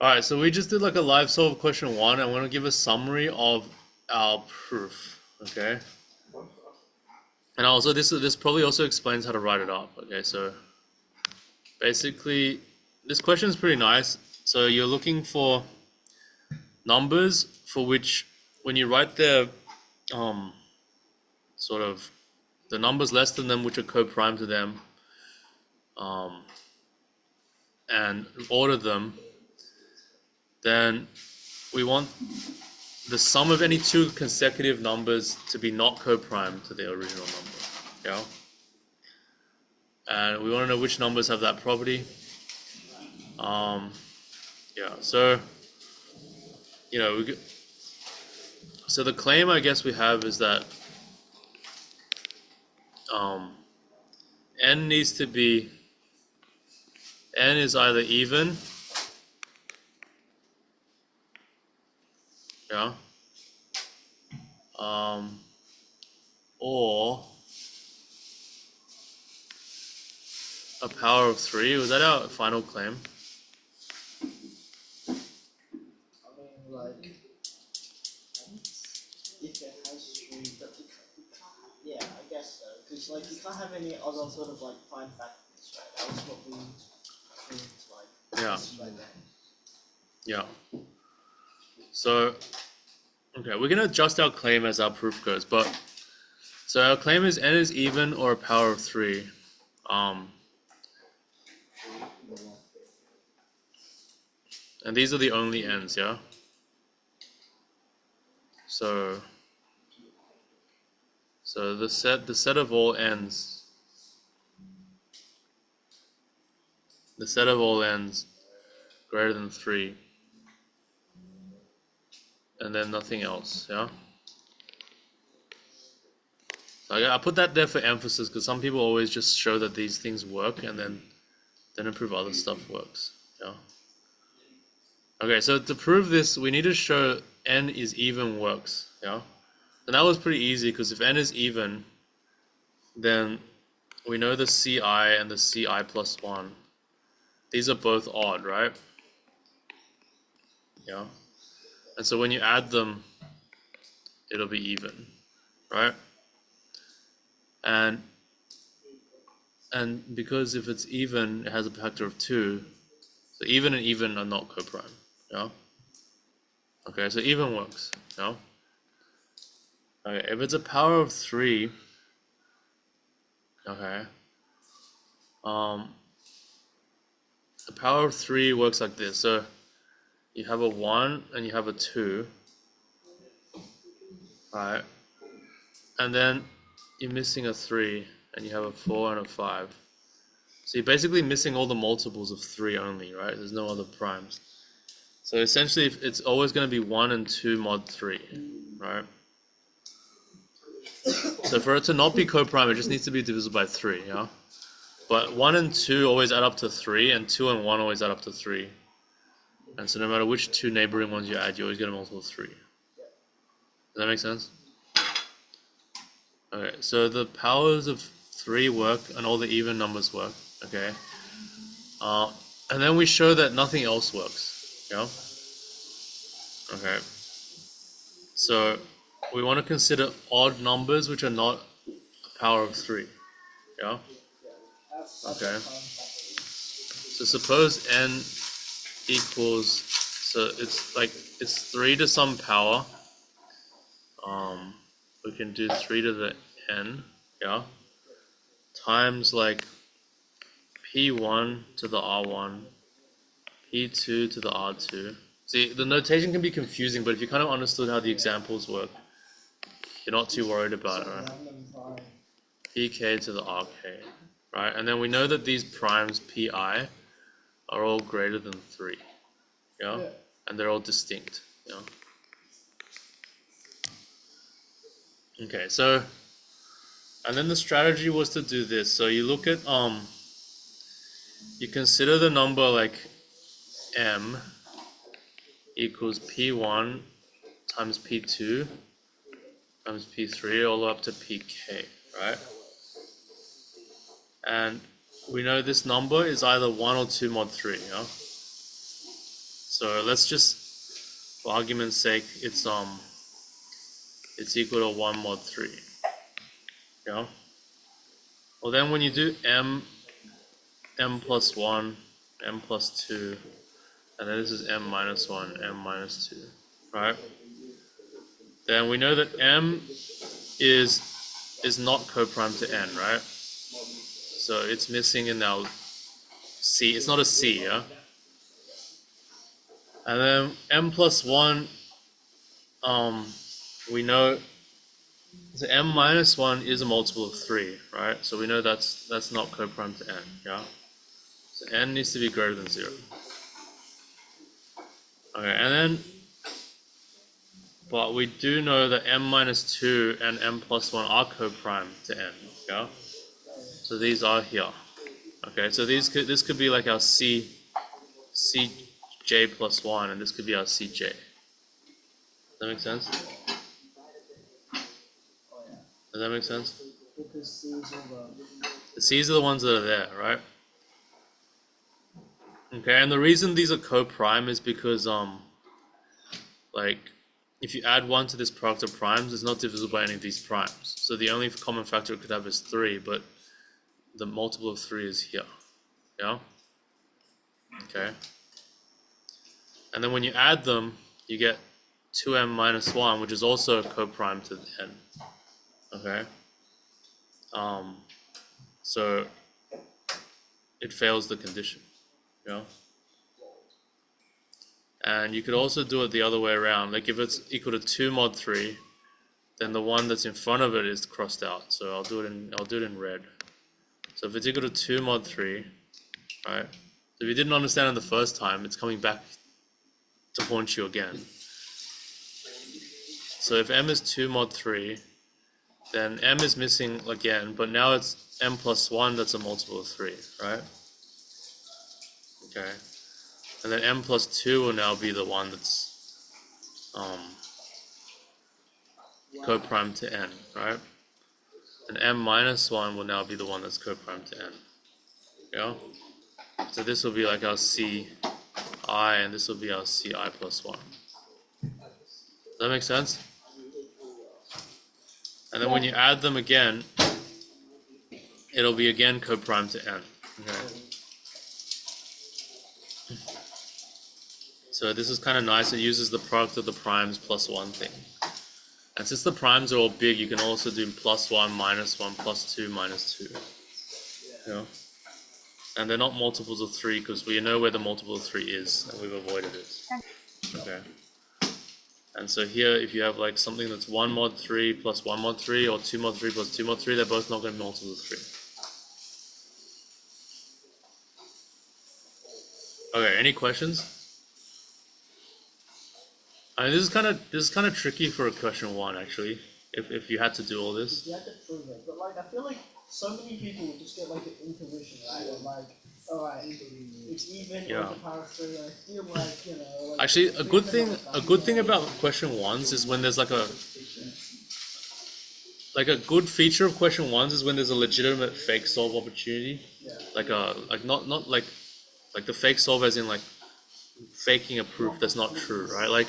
Alright, so we just did like a live solve question one. I want to give a summary of our proof. Okay. And also this probably also explains how to write it up. Okay, so basically this question is pretty nice. So you're looking for numbers for which when you write the sort of the numbers less than them which are coprime to them, um, and order them, then we want the sum of any two consecutive numbers to be not coprime to the original number. Yeah. And we want to know which numbers have that property. Yeah. So so the claim I guess we have is that n needs to be n is either even, yeah, or a power of 3. Was that our final claim? I mean, like, if it has three, but you can't have, yeah, I guess so. Because, like, you can't have any other sort of, like, prime factors, right? That was what we proved, like, Yeah. right then. Yeah. So, okay, we're going to adjust our claim as our proof goes. But, so our claim is n is even or a power of 3. And these are the only n's, yeah? So the set of all n's, greater than 3, and then nothing else, yeah? I put that there for emphasis because some people always just show that these things work and then prove other stuff works, yeah? Okay, so to prove this, we need to show n is even works, yeah? And that was pretty easy because if n is even, then we know the ci and the ci plus 1. These are both odd, right? Yeah. And so when you add them, it'll be even, right? And because if it's even, it has a factor of 2. So even and even are not coprime, yeah? Okay, so even works, yeah? Okay, if it's a power of 3, okay, the power of 3 works like this. So you have a 1 and you have a 2, right? And then you're missing a 3 and you have a 4 and a 5. So you're basically missing all the multiples of 3 only, right? There's no other primes. So essentially it's always going to be 1 and 2 mod 3, right? So for it to not be coprime, it just needs to be divisible by 3, yeah? But 1 and 2 always add up to 3, and 2 and 1 always add up to 3. And so no matter which two neighboring ones you add, you always get a multiple of 3. Does that make sense? Okay, so the powers of 3 work, and all the even numbers work, okay? And then we show that nothing else works, yeah? Okay. So we want to consider odd numbers which are not a power of 3, yeah? Okay. So suppose n equals, so it's 3 to some power. We can do 3 to the n, yeah? Times like p1 to the r1, p2 to the r2. See, the notation can be confusing, but if you kind of understood how the examples work, you're not too worried about it, right? pk to the rk, right? And then we know that these primes pi are all greater than 3, yeah? And they're all distinct, yeah? Okay, so, and then the strategy was to do this. So you look at, you consider the number like m equals p1 times p2 times p3 all the way up to pk, right? And we know this number is either 1 or 2 mod 3, yeah? So let's just, for argument's sake, it's equal to 1 mod 3. Yeah. Well, then when you do m plus 1, m plus 2, and then this is m minus 1, m minus 2, right? Then we know that m is not coprime to n, right? So it's missing in our C. It's not a C, yeah? And then m plus 1, we know, so m minus 1 is a multiple of 3, right? So we know that's not coprime to n, yeah? So n needs to be greater than 0. Okay, and then, but we do know that m minus 2 and m plus 1 are coprime to n, yeah? So these are here. Okay, so this could be like our Cj plus 1, and this could be our Cj. Does that make sense? Does that make sense? The C's are the ones that are there, right? Okay, and the reason these are coprime is because like if you add 1 to this product of primes, it's not divisible by any of these primes. So the only common factor it could have is 3, but the multiple of 3 is here. Yeah? Okay. And then when you add them, you get 2m minus 1, which is also coprime to n. Okay? So it fails the condition. Yeah? And you could also do it the other way around. Like if it's equal to 2 mod 3, then the one that's in front of it is crossed out. So I'll do it in red. So if it's equal to 2 mod 3, right? So if you didn't understand it the first time, it's coming back to haunt you again. So if m is 2 mod 3, then m is missing again, but now it's m plus 1 that's a multiple of 3, right? Okay. And then m plus 2 will now be the one that's coprime to n, right? And m minus 1 will now be the one that's coprime to n. Yeah? So this will be like our Ci, and this will be our Ci plus 1. Does that make sense? And then when you add them again, it'll be again coprime to n. Okay. So this is kind of nice. It uses the product of the primes plus 1 thing. And since the primes are all big, you can also do plus 1, minus 1, plus 2, minus 2. Yeah. And they're not multiples of 3 because we know where the multiple of 3 is, and we've avoided it. Okay. And so here, if you have like something that's 1 mod 3 plus 1 mod 3, or 2 mod 3 plus 2 mod 3, they're both not going to be multiples of 3. Okay, any questions? I mean, this is kind of tricky for a question 1 actually. If you had to do all this. You had to prove it, but like I feel like so many people would just get like an intuition, right? Or like, alright, it's even or the power of 3. I feel like, you know. Like, actually, a good thing about question 1s is when there's like a good feature of question 1s is when there's a legitimate fake solve opportunity. Yeah. Not like the fake solve as in like faking a proof that's not true, right? Like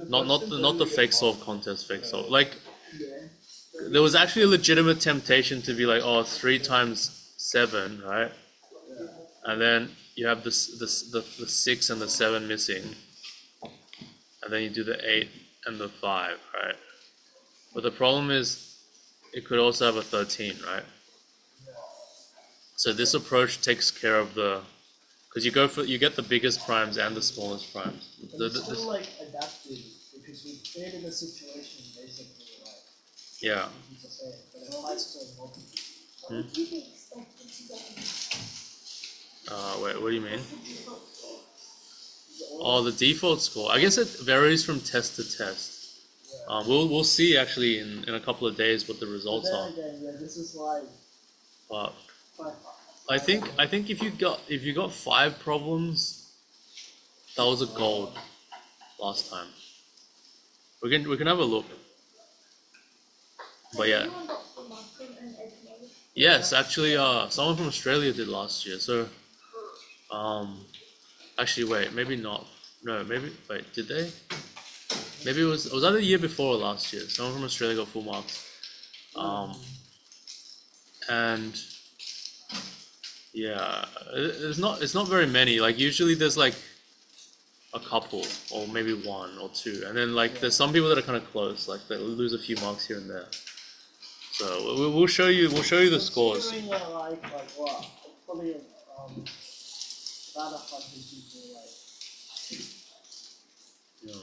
not the fake solve contest fake solve. Like there was actually a legitimate temptation to be like, oh, 3 times 7, right? And then you have the 6 and the 7 missing, and then you do the 8 and the 5, right? But the problem is it could also have a 13, right? So this approach takes care of the, because you get the biggest primes and the smallest primes. It's still like adapted because we created a situation basically like. Yeah. But it applies to multiple. What would you be expected to get? Wait, what do you mean? Oh, the default score. I guess it varies from test to test. Yeah. We'll see actually in a couple of days what the results are. Again, yeah, this is like. I think if you got 5 problems, that was a gold last time. We can have a look. But yeah. Yes, actually, someone from Australia did last year. So, actually, wait, maybe not. No, maybe. Wait, did they? Maybe it was either the year before or last year. Someone from Australia got full marks. And yeah, it's not very many. Like usually there's like a couple or maybe one or two, and then like there's some people that are kind of close. Like they lose a few marks here and there. So we'll show you the scores. Considering like what? Probably about 100 people like. Yeah.